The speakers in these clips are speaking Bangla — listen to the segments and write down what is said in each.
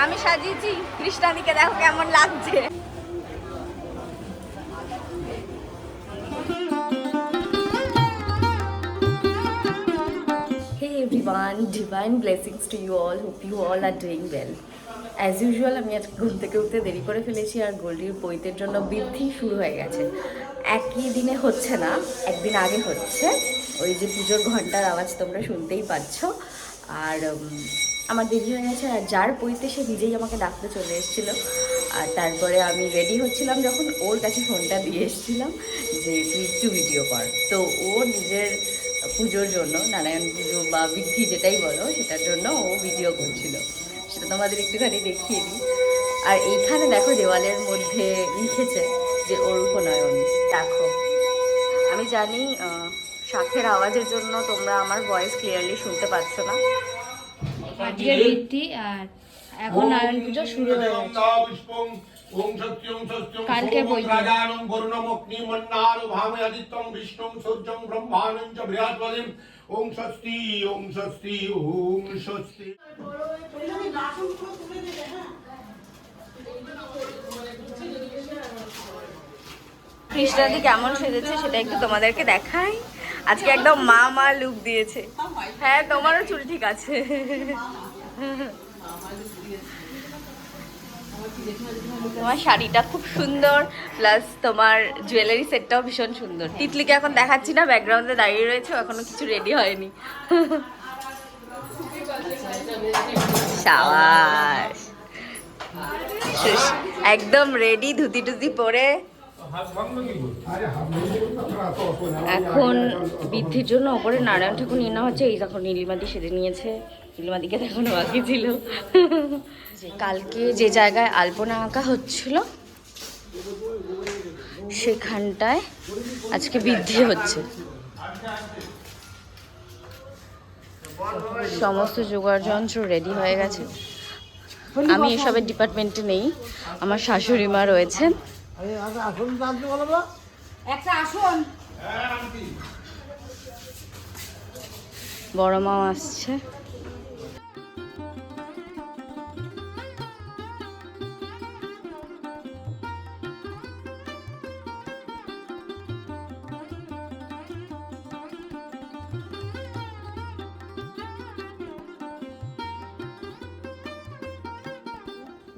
আমি সাজিয়েছি, কৃষ্ণাদিকে দেখো কেমন লাগছে। Hey everyone, divine blessings to you all. Hope you all are doing well. As usual, আমি আজকে ঘুম থেকে উঠতে দেরি করে ফেলেছি আর গোল্ডির বইতের জন্য বৃদ্ধি শুরু হয়ে গেছে। একই দিনে হচ্ছে না, একদিন আগে হচ্ছে। ওই যে পুজোর ঘন্টার আওয়াজ তোমরা শুনতেই পাচ্ছ। আর আমার দেরি হয়ে গেছে, আর যার বইতে সে নিজেই আমাকে ডাকতে চলে এসেছিলো। আর তারপরে আমি রেডি হচ্ছিলাম যখন ওর কাছে ফোনটা দিয়ে এসেছিলাম যে তুই একটু ভিডিও কর। তো ও নিজের পুজোর জন্য, নারায়ণ পুজো বা বৃদ্ধি যেটাই বলো, সেটার জন্য ও ভিডিও করছিল। সেটা তোমাদের একটুখানি দেখিয়ে দিই। আর এইখানে দেখো দেওয়ালের মধ্যে লিখেছে যে অরূপনয়ন। দেখো, আমি জানি শাঁখের আওয়াজের জন্য তোমরা আমার ভয়েস ক্লিয়ারলি শুনতে পাচ্ছ না। আজকে বৃদ্ধি আর এখন নারায়ণ পুজো শুরু হয়ে গেছে। কালকে বই ওম স্বস্তি ওম স্বস্তি ওম স্বস্তি। কৃষ্ণাদি কেমন সেজেছে সেটা একটু তোমাদেরকে দেখাই। আজকে একদম মা মা লুক দিয়েছে। হ্যাঁ, তোমারও চুল ঠিক আছে। তোমার শাড়িটা খুব সুন্দর, প্লাস তোমার জুয়েলারি সেটটাও ভীষণ সুন্দর। তিতলিকে এখন দেখাচ্ছি না, ব্যাকগ্রাউন্ডে দাঁড়িয়ে রয়েছে, এখনো কিছু রেডি হয়নি। সাবাস, একদম রেডি, ধুতি টুতি পরে। এখন বৃদ্ধির জন্য ওপরে নারায়ণ ঠাকুর নিয়ে নেওয়া হচ্ছে। এই দেখো নীলিমাদি সেজে নিয়েছে, নীলিমাদিকে দেখানো বাকি ছিল। যে কালকে যে জায়গায় আলপনা আঁকা হচ্ছিল সেখানটায় আজকে বৃদ্ধি হচ্ছে। সমস্ত জোগাড় যন্ত্র রেডি হয়ে গেছে। আমি এসবের ডিপার্টমেন্টে নেই, আমার শাশুড়ি মা রয়েছেন। একটা আসন, বড় মাও আসছে।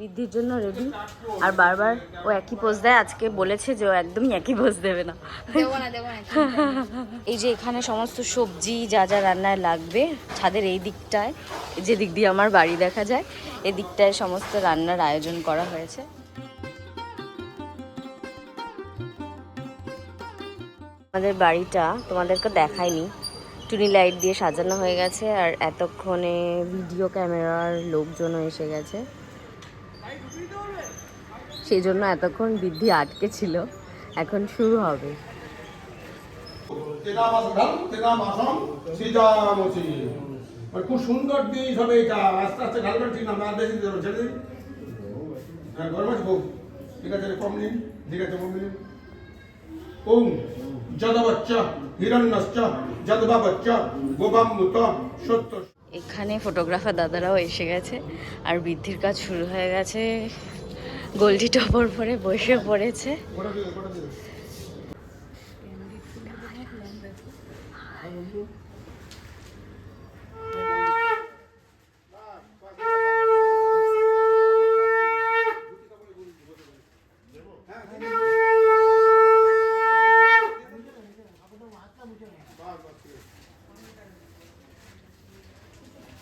বৃদ্ধির জন্য রেডি, আর বারবার ও একই পোজ দেয়। আজকে বলেছে যে ও একদমই একই পোজ দেবে না। এই যে এখানে সমস্ত সবজি যা যা রান্নায় লাগবে, ছাদের এই দিকটায়, যে দিক দিয়ে আমার বাড়ি দেখা যায়, এদিকটায় সমস্ত রান্নার আয়োজন করা হয়েছে। আমাদের বাড়িটা তোমাদেরকে দেখাইনি, টুনি লাইট দিয়ে সাজানো হয়ে গেছে। আর এতক্ষণে ভিডিও ক্যামেরার লোকজনও এসে গেছে, সেই জন্য এতক্ষণ বৃদ্ধি আটকে ছিল। এখন শুরু হবে। খুব সুন্দর জিনিস হবে এটা, আস্তে আস্তে ঢালবেন, ঠিক না? বেশি ছেড়ে দিন। হ্যাঁ, গরম আছে খুব, ঠিক আছে, কম নিন, ঠিক আছে, কম নিন। ওম যদবচ্চ হিরণ্যশ্চ যদবাবচ্চ গোবামৃত সত্য। এখানে ফটোগ্রাফার দাদারাও এসে গেছে, আর বৃদ্ধির কাজ শুরু হয়ে গেছে। গোল্ডি টপর পরে বসে পড়েছে।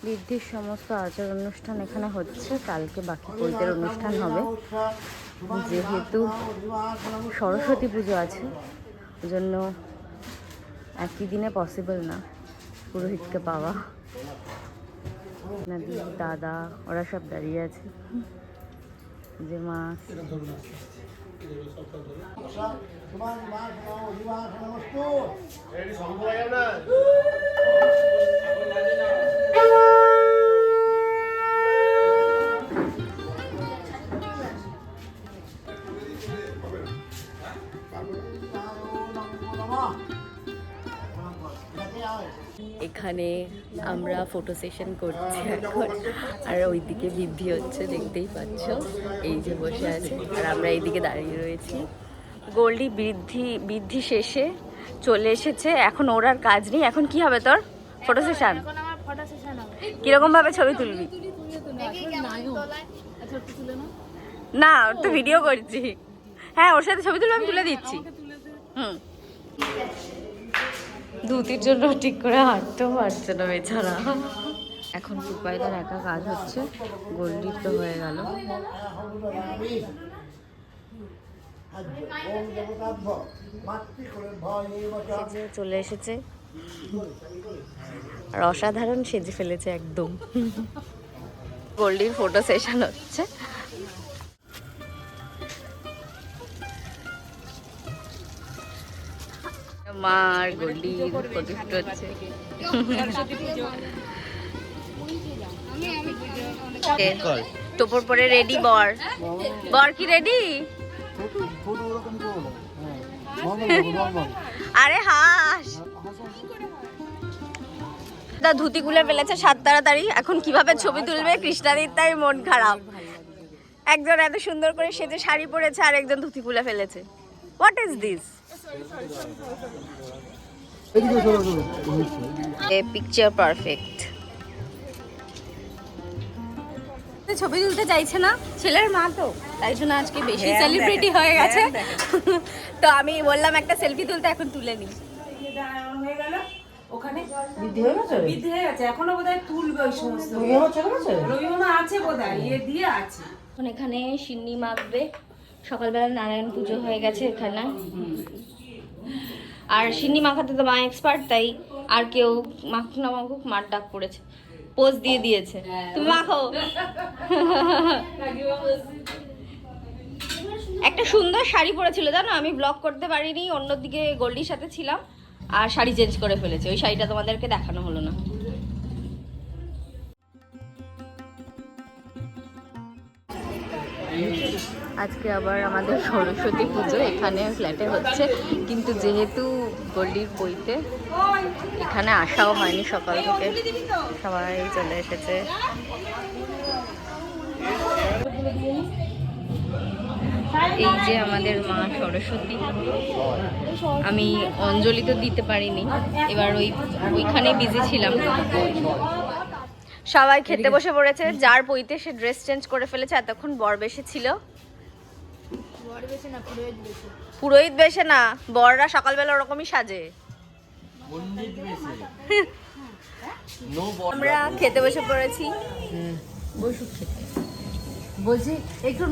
বৃদ্ধির সমস্ত আচার অনুষ্ঠান এখানে হচ্ছে। কালকে বাকি বইদের অনুষ্ঠান হবে। যেহেতু সরস্বতী পুজো আছে, ওই জন্য একই দিনে পসিবল না পুরোহিতকে পাওয়া। নাদি, দাদা, ওরা সব দাঁড়িয়ে আছে। যে মা এখানে আমরা ফটো সেশন করছি এখন, আর ওইদিকে বৃদ্ধি হচ্ছে দেখতেই পাচ্ছ, এই যে বসে আছে, আর আমরা এইদিকে দাঁড়িয়ে রয়েছি। গোল্ডি বৃদ্ধি শেষে চলে এসেছে, এখন ওর আর কাজ নেই। এখন কি হবে তোর ফটো সেশন? কিরকম ভাবে ছবি তুলবি? না, ওর তো ভিডিও করছি। হ্যাঁ, ওর সাথে ছবি তুলবো, আমি তুলে দিচ্ছি। ধুতির জন্য ঠিক করে হাঁটতেও পারছে না বেচারা। এখন টুপাইদার একা কাজ হচ্ছে, গোল্ডির তো হয়ে গেল। চলে এসেছে আর অসাধারণ সেজে ফেলেছে একদম। গোল্ডির ফটো সেশন হচ্ছে। মা আর গোল্ডির ফটো শুট হচ্ছে। টোপর পরে রেডি বর। বর কি রেডি? আরে হাস, ধুতি খুলে ফেলেছে 7 তাড়াতাড়ি। এখন কিভাবে ছবি তুলবে কৃষ্ণাদির তাই মন খারাপ। একজন এত সুন্দর করে সেজে শাড়ি পরেছে, আর একজন ধুতি খুলে ফেলেছে। What is this? Picture perfect. ছবি তুলতে চাইছে না, ছেলের মা তো, তাই জন্য আজকে বেশি সেলিব্রিটি হয়ে গেছে। তো আমি বললাম একটা সেলফি তুলতে, এখন তুলে নি। ওখানে বৃদ্ধি হয়ে গেছে, এখনো বোধহয় তুলবে ওই সমস্ত। রবিমা আছে বোধহয়, ইয়ে দিয়ে আছে। এখন এখানে সিন্নি মাখবে। সকালবেলা নারায়ণ পুজো হয়ে গেছে এখানে, আর সিন্নি মাখাতে তো মা এক্সপার্ট, তাই আর কেউ মাখুক না মাখুক মার ডাক পড়েছে, পোজ দিয়ে দিয়েছে, তুমি মাখো। একটা সুন্দর শাড়ি পরেছিল জানো, আমি ব্লগ করতে পারিনি, অন্যদিকে গোল্ডির সাথে ছিলাম, আর শাড়ি চেঞ্জ করে ফেলেছে। ওই শাড়িটা তোমাদেরকে দেখানো হলো না। আজকে আবার আমাদের সরস্বতী পুজো এখানে ফ্ল্যাটে হচ্ছে, কিন্তু যেহেতু গোল্ডির বইতে এখানে আসাও হয়নি, সকাল থেকে সবাই চলে এসেছে। এই যে আমাদের মা সরস্বতী। আমি অঞ্জলি তো দিতে পারিনি, এবার ওইখানে বিজি ছিলাম। সবাই খেতে বসে পড়েছে, যার বইতে সে ড্রেস চেঞ্জ করে ফেলেছে। এতক্ষণ বর বেশে ছিল, পুরোহিত বেশে না, বররা সকালবেলা ওরকমই সাজে। আমরা খেতে বসে পড়েছি, বসুক খেতে বলছি একটু,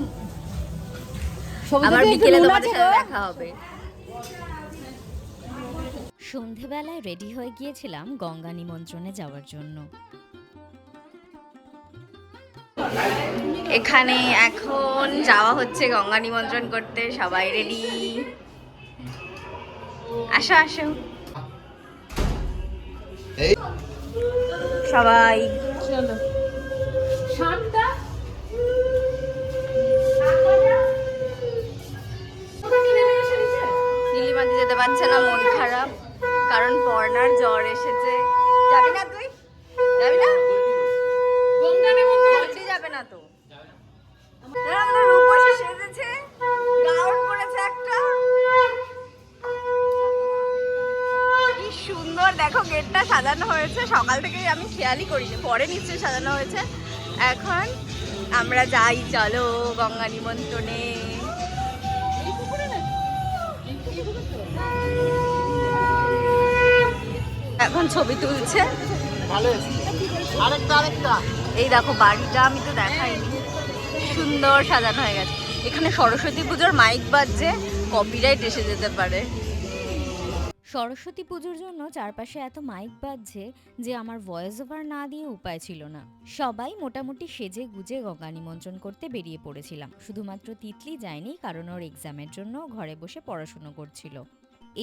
আবার বিকেলে তোমাদের সাথে দেখা হবে। সন্ধেবেলায় রেডি হয়ে গিয়েছিলাম গঙ্গা নিমন্ত্রণে যাওয়ার জন্য। এখানে এখন যাওয়া হচ্ছে গঙ্গা নিমন্ত্রণ করতে, সবাই রেডি। আসো আসো সবাই, চলো। নীলিমাদি যেতে পারছে না, মন খারাপ, কারণ পর্ণার জ্বর এসেছে। যাবি না তুই? যাবি না? যাবে না তো। আমাদের রূপসী সেজেছে, গাউন পরেছে একটা, কি সুন্দর দেখো গেটটা সাজানো হয়েছে। সকাল থেকে আমি খেয়ালই করিনি, পরে নিশ্চয়ই সাজানো হয়েছে। এখন আমরা যাই, চলো গঙ্গা নিমন্ত্রণে। এখন ছবি তুলছে। এই দেখো বাড়িটা, আমি তো দেখাইনি, সুন্দর সাজানো হয়ে গেছে। এখানে সরস্বতী পুজোর মাইক বাজছে, কপিরাইট এসে যেতে পারে। সরস্বতী পুজোর জন্য চারপাশে এত মাইক বাজছে যে আমার ভয়েস ওভার না দিয়ে উপায় ছিল না। সবাই মোটামুটি সেজে গুজে গঙ্গা নিমন্ত্রণ করতে বেরিয়ে পড়েছিলাম। শুধুমাত্র তিতলি যায়নি, কারণ ওর এক্সামের জন্য ঘরে বসে পড়াশুনো করছিল।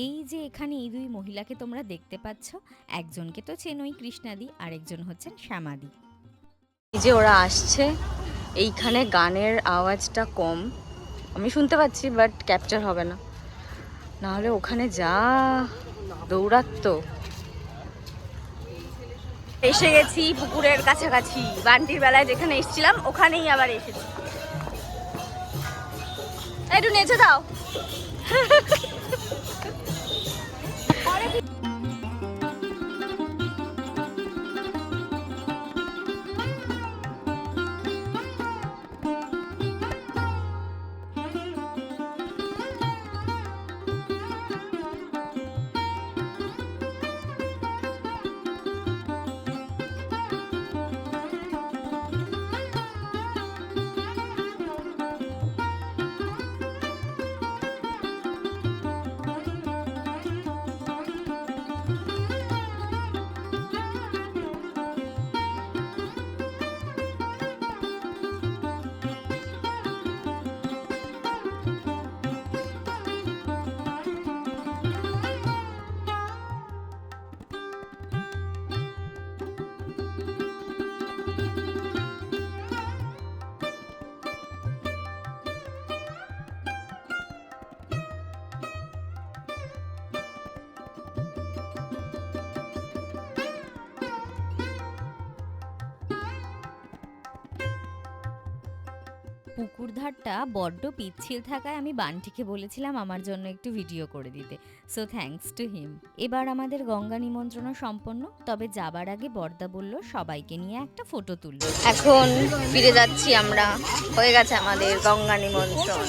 এই যে এখানে এই দুই মহিলাকে তোমরা দেখতে পাচ্ছ, একজনকে তো চেনোই কৃষ্ণাদি, আরেকজন হচ্ছেন শ্যামাদি। এই যে ওরা আসছে, এইখানে গানের আওয়াজটা কম, আমি শুনতে পাচ্ছি, বাট ক্যাপচার হবে না, নাহলে ওখানে যা দৌড়াতো। এসে গেছি পুকুরের কাছাকাছি, বান্টির বেলায় যেখানে এসেছিলাম ওখানেই আবার এসেছি। একটু নেচে দাও। পুকুর ধারটা বড্ড পিচ্ছিল থাকায় আমি বান্টিকে বলেছিলাম আমার জন্য একটু ভিডিও করে দিতে, সো থ্যাঙ্কস টু হিম। এবার আমাদের গঙ্গা নিমন্ত্রণ সম্পন্ন, তবে যাবার আগে বর্দা বলল সবাইকে নিয়ে একটা ফটো তুলব। এখন ফিরে যাচ্ছি আমরা, হয়ে গেছে আমাদের গঙ্গা নিমন্ত্রণ।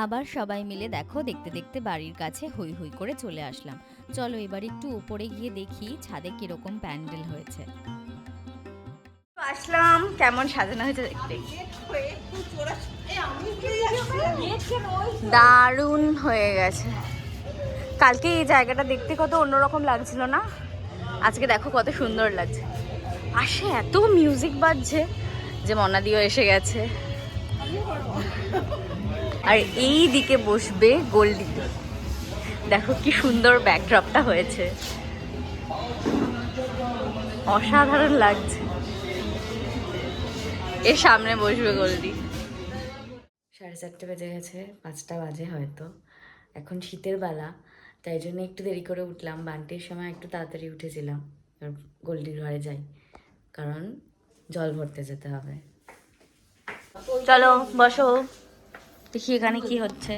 আবার সবাই মিলে দেখো দেখতে দেখতে বাড়ির কাছে হই হই করে চলে আসলাম। চলো এবার একটু উপরে গিয়ে দেখি ছাদে কিরকম প্যান্ডেল হয়েছে। আসলাম, কেমন সাজানো হয়েছে দেখতে, দারুণ হয়ে গেছে। কালকে এই জায়গাটা দেখতে কত অন্যরকম লাগছিল না, আজকে দেখো কত সুন্দর লাগছে। পাশে এত মিউজিক বাজছে যে মনাদিও এসে গেছে। আর এই দিকে বসবে গোল্ডি, দেখো কি সুন্দর ব্যাকড্রপটা হয়েছে, অসাধারণ লাগছে। এর সামনে বসবে গোল্ডি। 4:30 বেজে গেছে, 5টা বাজে হয়তো। এখন শীতের বেলা, তাই জন্য একটু দেরি করে উঠলাম। বান্টির সময় একটু তাড়াতাড়ি উঠেছিলাম। এবার গোল্ডির ঘরে যাই, কারণ জল ভরতে যেতে হবে। চলো বসো, দেখি এখানে কি হচ্ছে।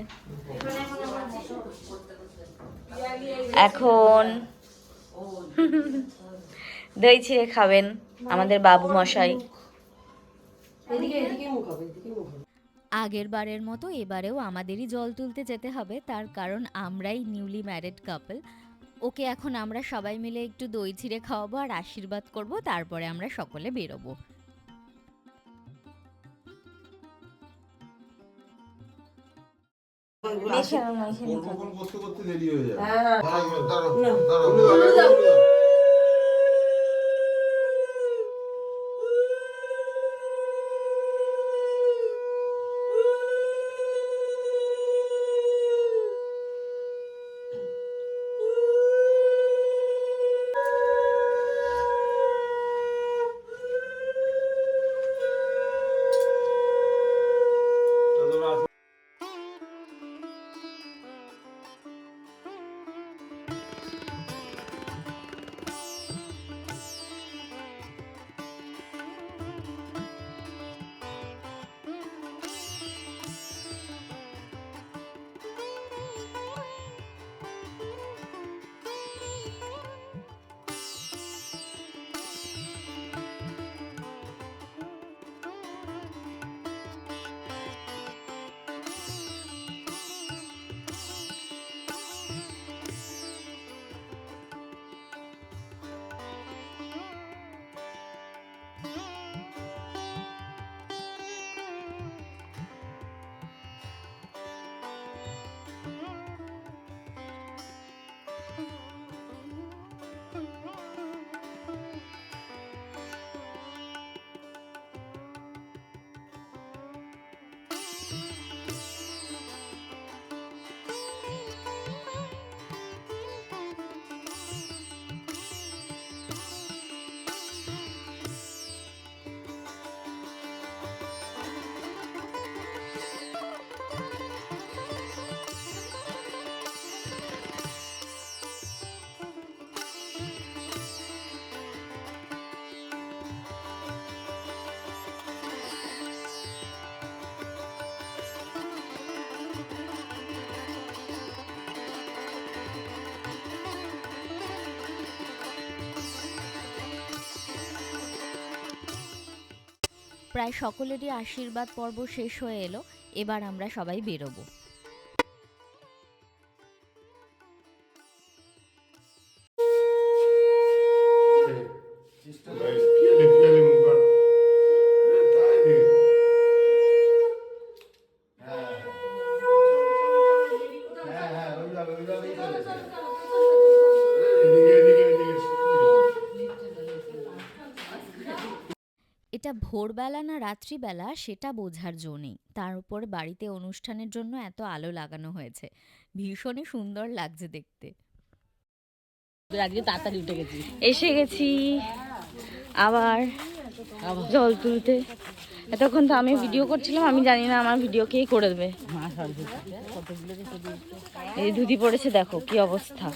এখন দই ছিঁড়ে খাবেন আমাদের বাবু মশাই। আগের বারের মতো এবারেও আমাদেরই জল তুলতে যেতে হবে, তার কারণ আমরাই নিউলি ম্যারিড কাপল। ওকে এখন আমরা সবাই মিলে একটু দই ছিঁড়ে খাওয়াবো আর আশীর্বাদ করব, তারপরে আমরা সকলে বেরোবো। করতে দেরি হয়ে যায়। প্রায় সকলেরই আশীর্বাদ পর্ব শেষ হয়ে এলো। এবার আমরা সবাই বেরোবো। এটা ভোরবেলা না রাত্রিবেলা সেটা বোঝার জো নেই। তার উপর বাড়িতে অনুষ্ঠানের জন্য এত আলো লাগানো হয়েছে, ভীষণই সুন্দর লাগছে দেখতে। আজকে তাড়াতাড়ি উঠে গেছি, এসে গেছি আবার জল তুলতে। এতক্ষণ তো আমি ভিডিও করছিলাম, আমি জানি না আমার ভিডিও কে করে দেবে। এই ধুতি পড়েছে, দেখো কি অবস্থা।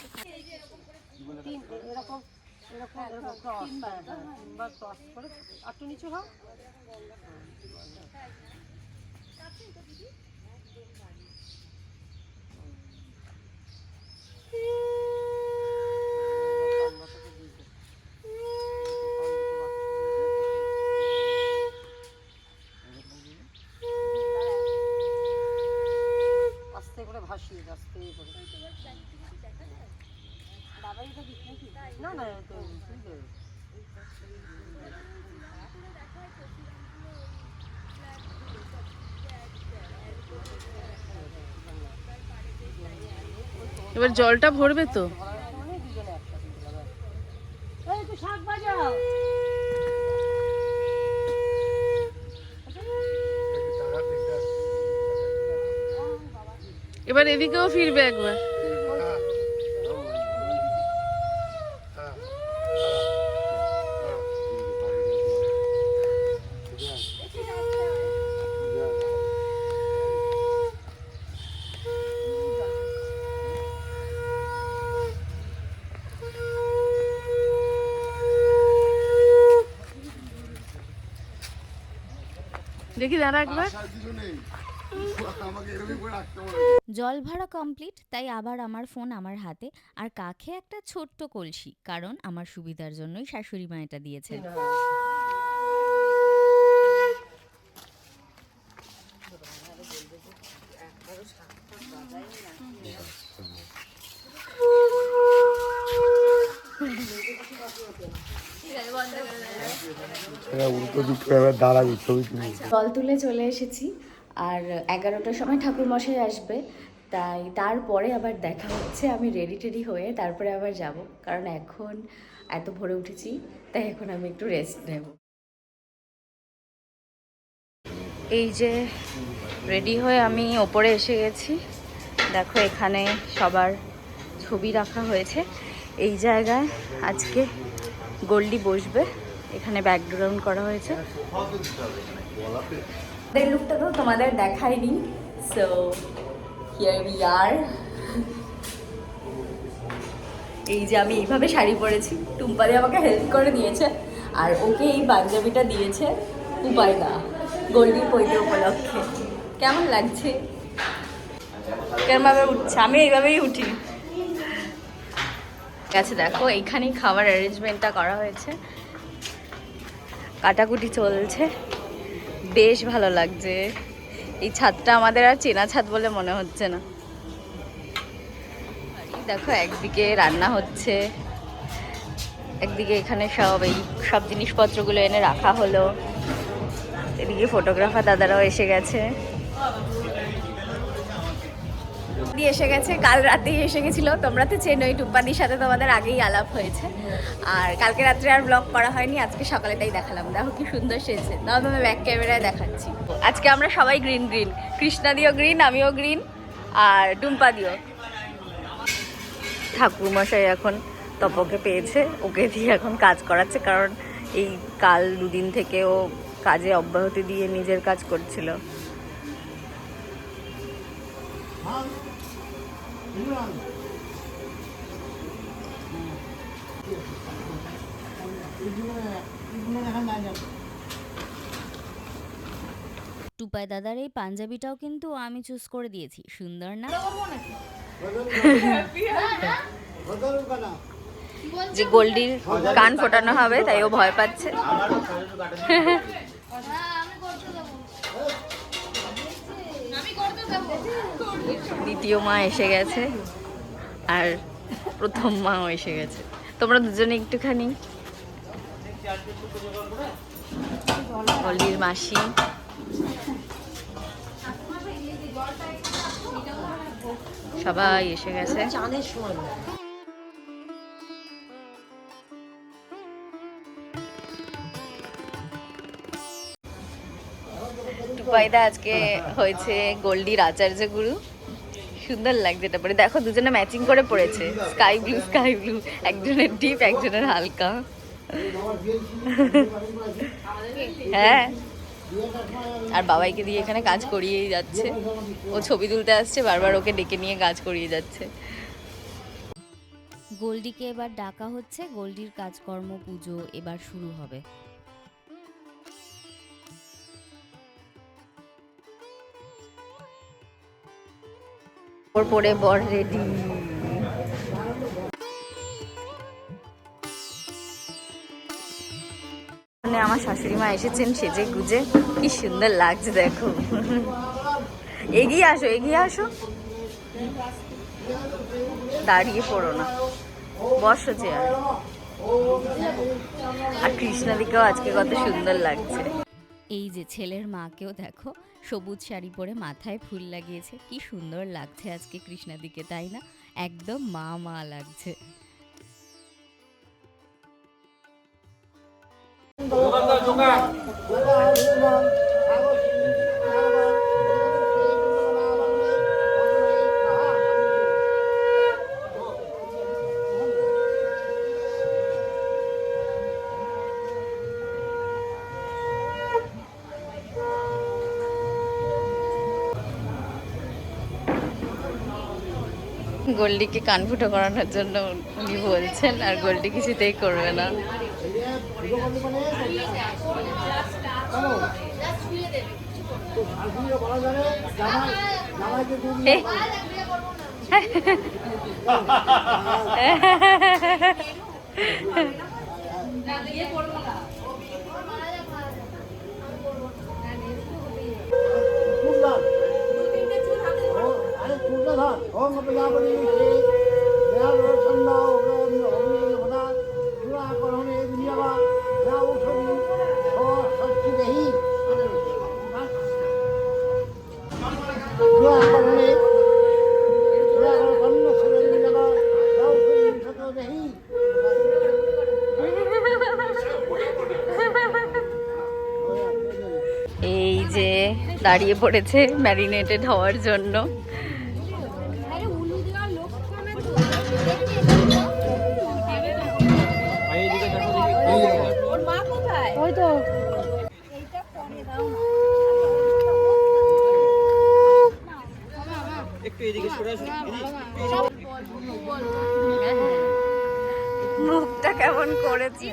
এবার জলটা ভরবে তো। এবার এদিকেও ফিরবে একবার। দেখি দাঁড়া একবার। জল ভরা কমপ্লিট, তাই আবার আমার ফোন আমার হাতে, আর কাছে একটা ছোট্ট কলসি, কারণ আমার সুবিধার জন্যই শাশুড়ি মা এটা দিয়েছেন। জল তুলে চলে এসেছি, আর 11টার সময় ঠাকুরমশাই আসবে, তাই তারপরে আবার দেখা হচ্ছে। আমি রেডি টেডি হয়ে তারপরে আবার যাব, কারণ এখন এত ভোরে উঠেছি, তাই এখন আমি একটু রেস্ট নেব। এই যে রেডি হয়ে আমি ওপরে এসে গেছি, দেখো এখানে সবার ছবি রাখা হয়েছে। এই জায়গায় আজকে গোল্ডি বসবে, এখানে ব্যাকগ্রাউন্ড করা হয়েছে। এই লুকটা তো তোমাদের দেখাইনি, সো হিয়ার উই আর। এই যে আমি এইভাবে শাড়ি পরেছি, টুম্পাদি আমাকে হেল্প করে দিয়েছে, আর ওকে এই পাঞ্জাবিটা দিয়েছে উপায় না, গোল্ডির পৈতে উপলক্ষে। কেমন লাগছে? কেমনভাবে উঠছে? আমি এইভাবেই উঠি। ঠিক আছে, দেখো এইখানেই খাবার অ্যারেঞ্জমেন্টটা করা হয়েছে, কাটাকুটি চলছে, বেশ ভালো লাগছে। এই ছাদটা আমাদের আর চেনা ছাদ বলে মনে হচ্ছে না। দেখো একদিকে রান্না হচ্ছে, একদিকে এখানে সব জিনিসপত্রগুলো এনে রাখা হলো, এদিকে ফটোগ্রাফার দাদারাও এসে গেছে। এসে গেছে, কাল রাতেই এসে গেছিল। তোমরা তো চেনোই, টুম্পাদির সাথে তোমাদের আগেই আলাপ হয়েছে, আর কালকে রাত্রে আর ব্লগ করা হয়নি, আজকে সকালে তাই দেখালাম। দেখো কি সুন্দর সেজেছে, দাও আমি ব্যাক ক্যামেরায় দেখাচ্ছি। আজকে আমরা সবাই গ্রিন গ্রিন, কৃষ্ণাদিও গ্রিন, আমিও গ্রিন, আর টুম্পাদিও। ঠাকুরমশাই এখন তপকে পেয়েছে, ওকে দিয়ে এখন কাজ করাচ্ছে, কারণ এই কাল দুদিন থেকে ও কাজে অব্যাহতি দিয়ে নিজের কাজ করছিল। টুপাই দাদার এই পাঞ্জাবিটাও কিন্তু আমি চুজ করে দিয়েছি, সুন্দর না? যে গোল্ডির কান ফোটানো হবে, তাই ও ভয় পাচ্ছে। দ্বিতীয় মা এসে গেছে আর প্রথম মাও এসে গেছে। তোমরা দুজনে একটুখানি, গোল্ডির মাসি, সবাই এসে গেছে। টুপাইদা আজকে হয়েছে গোল্ডির আচার্য গুরু। সুন্দর লাগছে এটা পরে, দেখো দুজনে ম্যাচিং করে পড়েছে, স্কাই ব্লু, একজনের ডিপ একজনের হালকা। হ্যাঁ, আর বাবাইকে দিয়ে এখানে কাজ করিয়েই যাচ্ছে, ও ছবি তুলতে আসছে, বারবার ওকে ডেকে নিয়ে কাজ করিয়ে যাচ্ছে। গোল্ডিকে এবার ডাকা হচ্ছে, গোল্ডির কাজকর্ম পুজো এবার শুরু হবে। ওর পরে বর রেডি। আমার শাশুড়ি মা এসেছেন সেজে গুজে, কি সুন্দর লাগছে দেখো। এগিয়ে আসো, দাঁড়িয়ে পড়ো না, বসো চেয়ার। আর কৃষ্ণাদিকেও আজকে কত সুন্দর লাগছে। এই যে ছেলের মাকেও দেখো, সবুজ শাড়ি পরে মাথায় ফুল লাগিয়েছে, কি সুন্দর লাগছে আজকে কৃষ্ণাদিকে, তাই না? একদম মা লাগছে। গোল্ডিকে কান ফুটো করানোর জন্য উনি বলছেন, আর গোল্ডি কিছুতেই করবে না। এই যে দাঁড়িয়ে পড়েছে ম্যারিনেটেড হওয়ার জন্য। মুখটা কেমন করেছে।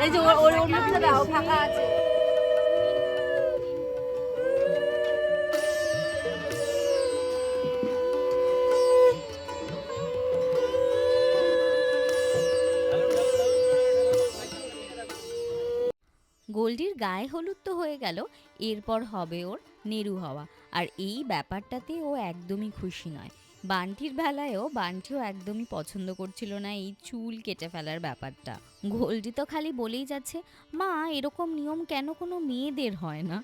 এই যে ওর মুখটা দাও, ফাঁকা আছে। গোল্ডির গায়ে হলুদ তো হয়ে গেল, এরপর হবে ওর নেরু হওয়া, আর এই ব্যাপারটাতে ও একদমই খুশি নয়। বান্টির বেলায়ও বান্টিও একদমই পছন্দ করছিল না এই চুল কেটে ফেলার ব্যাপারটা। গোল্ডি তো খালি বলেই যাচ্ছে, মা এরকম নিয়ম কেন কোনো মেয়েদের হয় না?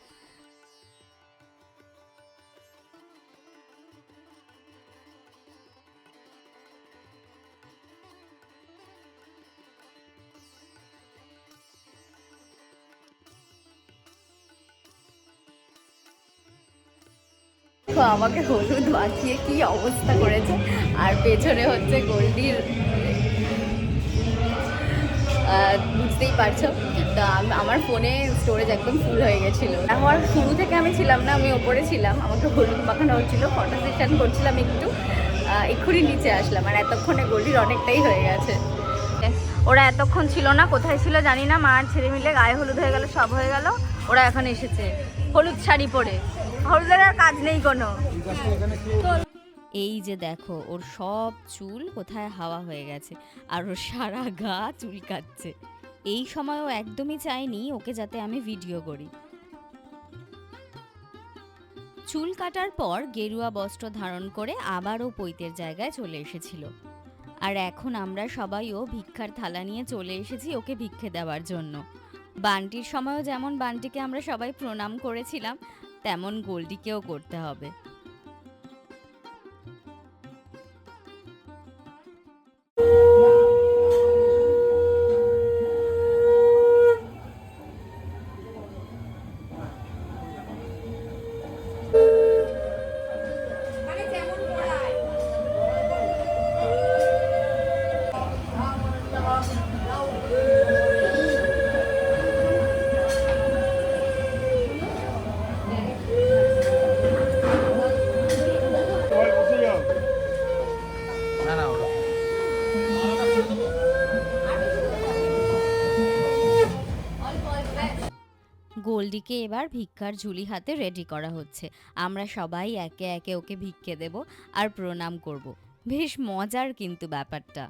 আমাকে হলুদ মাখিয়ে কি অবস্থা করেছে, আর পেছনে হচ্ছে গোল্ডির, বুঝতেই পারছো। তো আমার ফোনে স্টোরেজ একদম ফুল হয়ে গেছিলো। আমার শুরু থেকে আমি ছিলাম না, আমি ওপরে ছিলাম, আমাকে হলুদ মাখানো হচ্ছিলো, ফটো সেশন করছিলাম একটু। এক্ষুনি নিচে আসলাম, আর এতক্ষণে গোল্ডির অনেকটাই হয়ে গেছে। ওরা এতক্ষণ ছিল না, কোথায় ছিল জানি না, মা আর ছেলে মিলে গায়ে হলুদ হয়ে গেল, সব হয়ে গেল, ওরা এখন এসেছে হলুদ শাড়ি পরে। হলুদের আর কাজ নেই কোনো। এই যে দেখো ওর সব চুল কোথায় হাওয়া হয়ে গেছে, আর ওর সারা গা চুলকাচ্ছে। এই সময়ও একদমই চাইনি ওকে যাতে আমি ভিডিও করি। চুল কাটার পর গেরুয়া বস্ত্র ধারণ করে আবারও পৈতের জায়গায় চলে এসেছিল। আর এখন আমরা সবাইও ভিক্ষার থালা নিয়ে চলে এসেছি ওকে ভিক্ষে দেওয়ার জন্য। বান্টির সময়ও যেমন বান্টিকে আমরা সবাই প্রণাম করেছিলাম, তেমন গোল্ডিকেও করতে হবে। গোল্ডিকে এবার ভিক্ষার ঝুলি হাতে রেডি করা হচ্ছে। আমরা সবাই একে একে ওকে ভিক্ষে দেব আর প্রণাম করব। বেশ মজার কিন্তু ব্যাপারটা।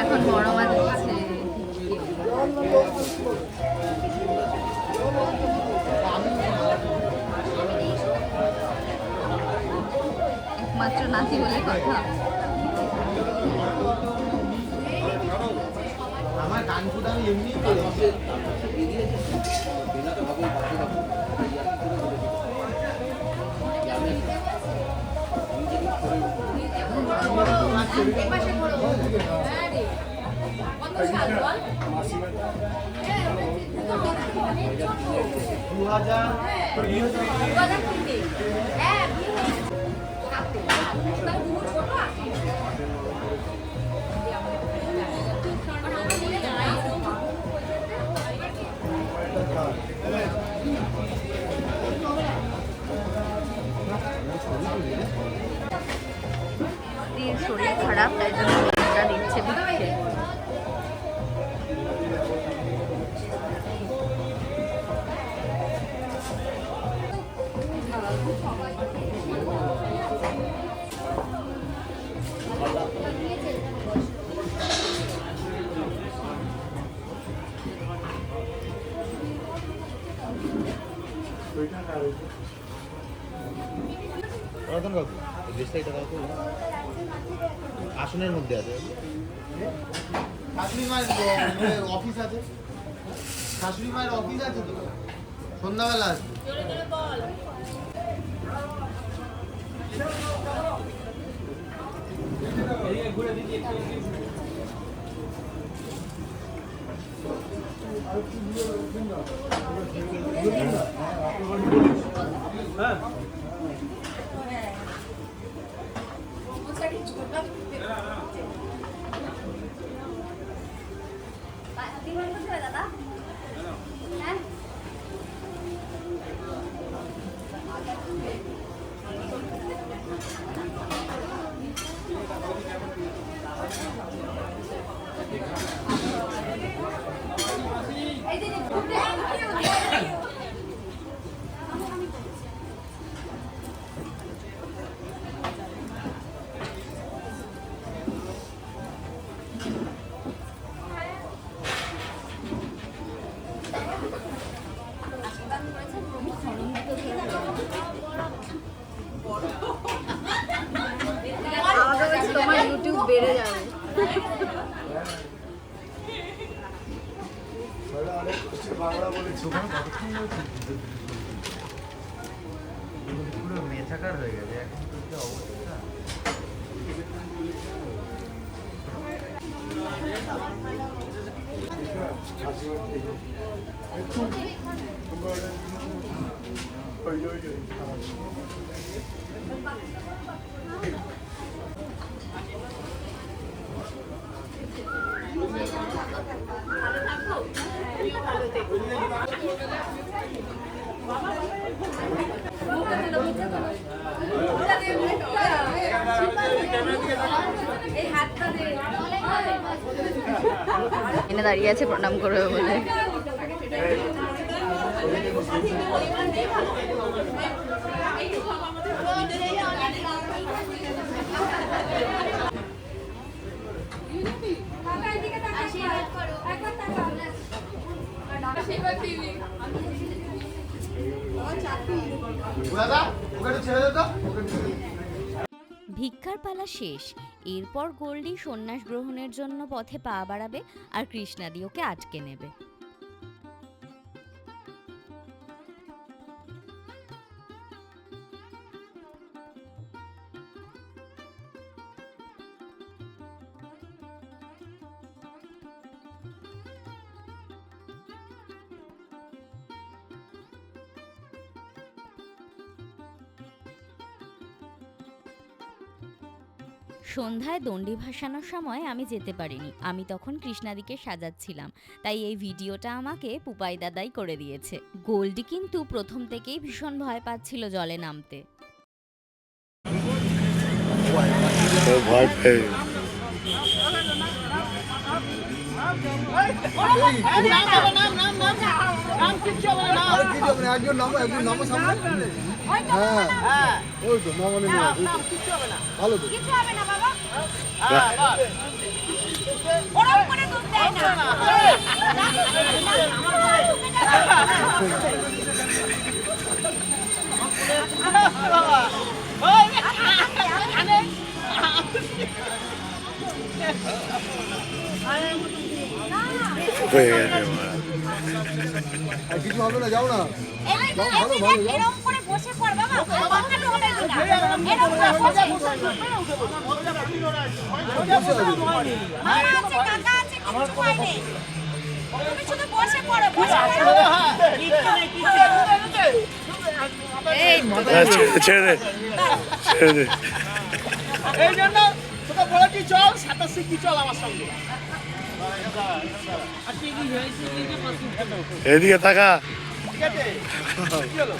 এখন বড় মাছ দিচ্ছে। একমাত্র নাতি বলে কথা। আমার গান শুধু আমি এমনিই করেছি। শরীর খারাপ, তাই জন্য ভিক্ষা দিচ্ছে ভিক্ষে। আসনের মধ্যে আছে শাশুড়ি মায়ের অফিস আছে, শাশুড়ি মায়ের অফিস আছে তো, সন্ধ্যাবেলা আসবে। হ্যাঁ দাদা বেড়ে যাবে। বাংলা বলেছি পুরো মেছাকার হয়ে গেছে এখন তো অবস্থা। এনে দাঁড়িয়ে আছে প্রণাম করবে বলে। দাদা ওকে একটু ছেড়ে দে তো, ওকে একটু ছেড়ে দে। ভিক্ষার পালা শেষ। এরপর গোল্ডি সন্ন্যাস গ্রহণের জন্য পথে পা বাড়াবে আর কৃষ্ণাদি ওকে আটকে নেবে। সন্ধ্যায় দণ্ডি ভাসানোর সময় আমি যেতে পারিনি, আমি তখন কৃষ্ণাদিকে সাজাচ্ছিলাম, তাই এই ভিডিওটা আমাকে পুপাই দাদাই করে দিয়েছে। গোল্ডি কিন্তু প্রথম থেকেই ভীষণ ভয় পাচ্ছিল জলে নামতে। ভয় পেয়ে একজন নামো সামনে। হ্যাঁ ওই তো মামনি ভালো তো। হয়ে গেছে আর কিছু হবে না, যাও না। ছেড়ে দে ছেড়ে দে। এই জন্য তোকে বলেছি চল, সাঁতার শিখবি, চল আমার সঙ্গে। এদিকে থাকা ঠিক আছে?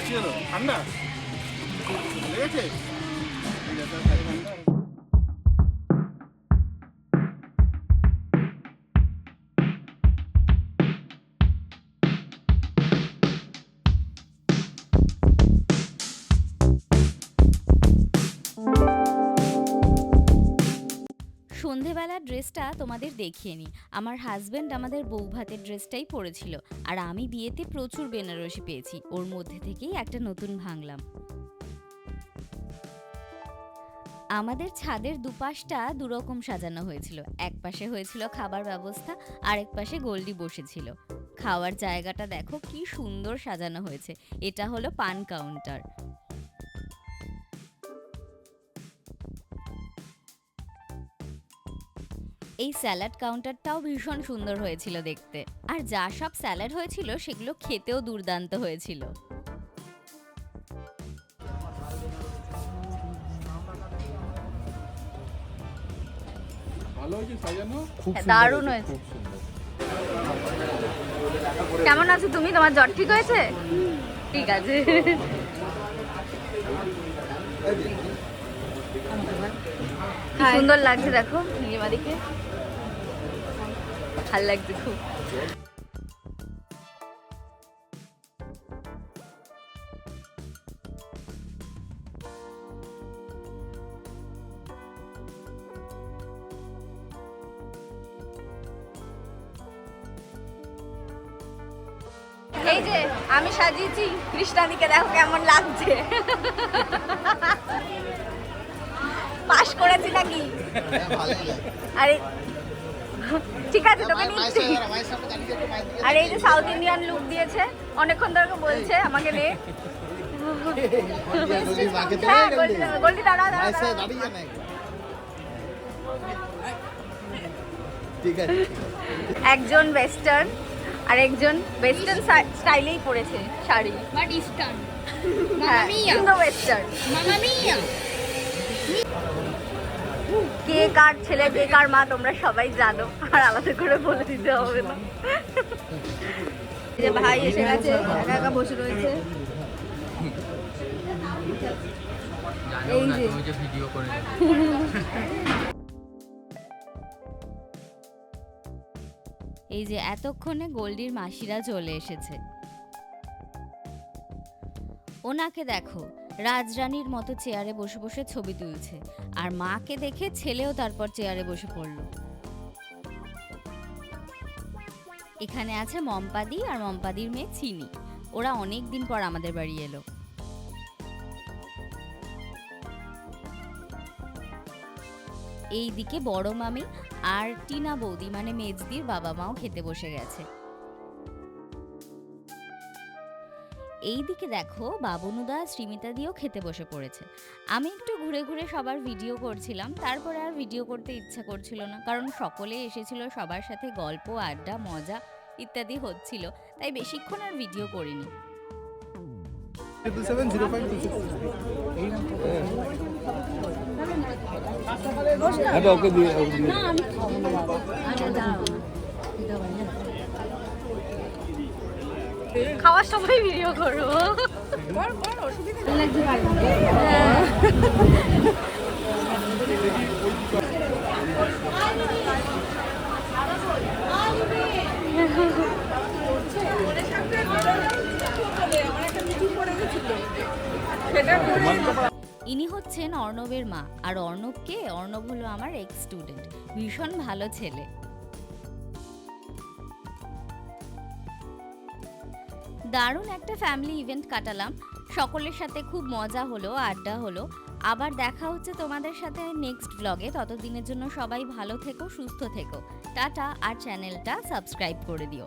কি হলো? ঠান্ডা লেগেছে? সন্ধেবেলার ড্রেসটা তোমাদের দেখিয়ে নি। আমার হাজবেন্ড আমাদের বউ ভাতের ড্রেসটাই পরেছিল, আর আমি বিয়েতে প্রচুর বেনারসি পেয়েছি, ওর মধ্যে থেকেই একটা নতুন ভাঙলাম। আমাদের ছাদের দুপাশটা দুরকম সাজানো হয়েছিল, এক পাশে হয়েছিল খাবার ব্যবস্থা, আর এক পাশে গোল্ডি বসেছিল। খাওয়ার জায়গাটা দেখো কি সুন্দর সাজানো হয়েছে, এটা হলো পান কাউন্টার। এই স্যালাড কাউন্টারটাও ভীষণ সুন্দর হয়েছিল দেখতে, আর যা সব স্যালাড হয়েছিল সেগুলো খেতেও দুর্দান্ত হয়েছিল। দারুণ হয়েছে। কেমন আছো তুমি? তোমার জ্বর ঠিক হয়েছে? ঠিক আছে। কি সুন্দর লাগছে দেখো নীলিমাদিকে, ভাল লাগছে খুব। এই যে আমি সাজিয়েছি কৃষ্ণাদিকে, দেখো কেমন লাগছে। ক্রাশ করেছি নাকি? ভালোই লাগে আরে ঠিক আছে, তোকে নিচ্ছি। মায়ের সামনে দাঁড়িয়ে একটু মায়ের দিকে আর এই যে সাউথ ইন্ডিয়ান লুক দিয়েছে, অনেকক্ষণ ধরে বলছে আমাকে নে। মাকে হ্যাঁ, গোল্ডি দাঁড়া দাঁড়া মায়ের সাথে দাঁড়া। দাঁড়িয়ে না ঠিক আছে একজন ওয়েস্টার্ন আর একজন ওয়েস্টার্ন স্টাইলেই পরেছে শাড়ি, বাট ইস্টার্ন হ্যাঁ কিন্তু ওয়েস্টার্ন। কে কার ছেলে কে কার মা তোমরা সবাই জানো, আর আলাদা করে বলে দিতে হবে না। এই যে ভাই এসে গেছে, একা একা বসে রয়েছে। এই যে ভিডিও করে এই যে এতক্ষণে গোল্ডির মাসিরা চলে এসেছে। ওনাকে দেখো, রাজরানীর মতো চেয়ারে বসে বসে ছবি তুলছে, আর মাকে দেখে ছেলেও তারপর চেয়ারে বসে পড়ল। এখানে আছে মম্পাদি আর মম্পাদির মেয়ে চিনি। ওরা অনেক দিন পর আমাদের বাড়ি এলো। এইদিকে বড় মামি আর টিনা বৌদি মানে মেজদির বাবা মাও খেতে বসে গেছে। এইদিকে দেখো বাবনুদা শ্রীমিতা দিয়েও খেতে বসে পড়েছে। আমি একটু ঘুরে ঘুরে সবার ভিডিও করছিলাম, তারপরে আর ভিডিও করতে ইচ্ছা করছিল না, কারণ সকলে এসেছিল, সবার সাথে গল্প আড্ডা মজা ইত্যাদি হচ্ছিল, তাই বেশিক্ষণ আর ভিডিও করিনি। খাওয়ার সময় ভিডিও করবো। ইনি হচ্ছেন অর্ণবের মা, আর অর্ণবকে, অর্ণব হলো আমার এক্স স্টুডেন্ট, ভীষণ ভালো ছেলে। দারুণ একটা ফ্যামিলি ইভেন্ট কাটালাম, সকলের সাথে খুব মজা হলো, আড্ডা হলো। আবার দেখা হচ্ছে তোমাদের সাথে নেক্সট ব্লগে। ততদিনের জন্য সবাই ভালো থেকো, সুস্থ থেকো, টাটা। আর চ্যানেলটা সাবস্ক্রাইব করে দিও।